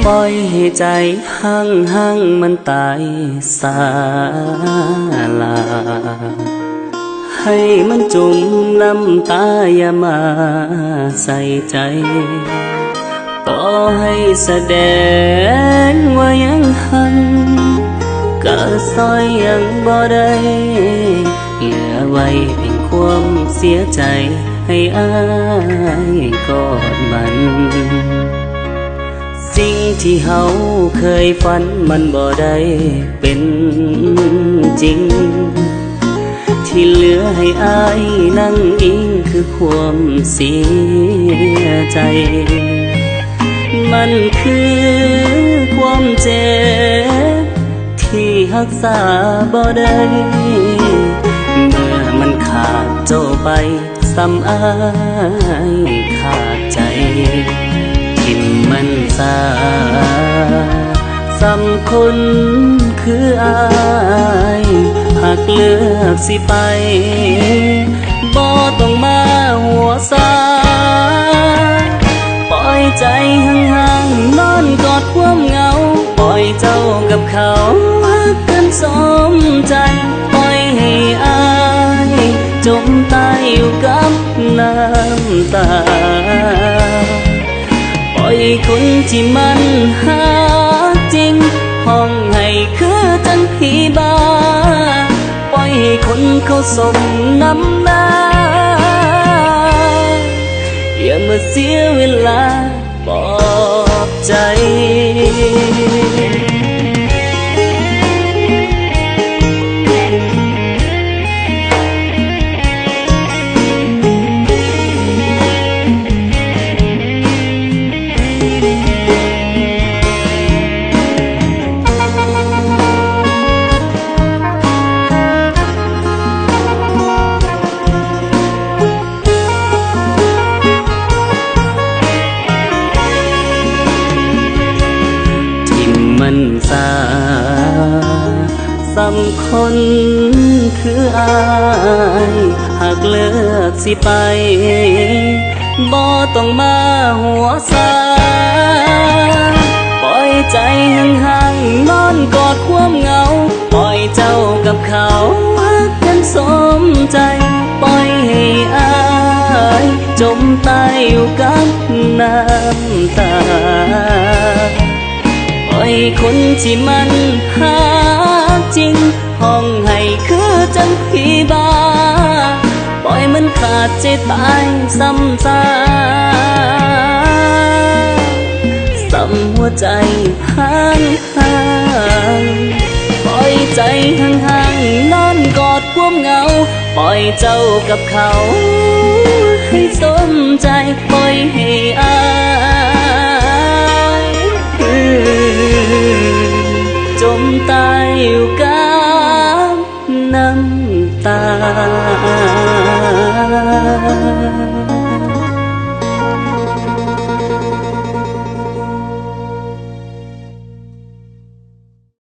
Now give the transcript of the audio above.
ปล่อยให้ใจห่างมันตายสาลาให้มันจุ่มน้ำตาอย่ามาใส่ใจต่อให้แสดงว่ายังหักก็ซอยยังบ่ได้เหลือไว้เพียงความเสียใจให้อายกอดมันสิ่งที่เฮาเคยฝันมันบ่ได้เป็นจริงที่เหลือให้อายนั่งอิงคือความเสียใจมันคือความเจ็บที่รักษาบ่ได้เมื่อมันขาดเจ้าไปซ้ำอายขาดใจทิ่มมันซาซ้ำคนคืออายหากเลือกสิไปบ่ต้องมาหัวซาปล่อยใจห่างๆนอนกอดความเหงาปล่อยเจ้ากับเขารักกันสมใจปล่อยให้อายจมตายอยู่กับน้ำตาปล่อยคนที่มันหาจริงห้องให้คือจังผีบ้าปล่อยให้คนเขาสมน้ำหน้าอย่ามาเสียเวลาปลอบใจมันซาสำคนคืออายหากเลิกสิไปบ่ต้องมาหัวซาปล่อยใจห่างๆนอนกอดความเหงาปล่อยเจ้ากับเขารักกันสมใจปล่อยให้อายจมตายอยู่กับน้ำตาปล่อยคนที่มันหาจริงห้องให้คือจังผีบ้าปล่อยมันขาดใจตายซ้ำซาซ้ำหัวใจห่างปล่อยใจห่างๆนอนกอดความเหงาปล่อยเจ้ากับเขาให้สมใจปล่อยให้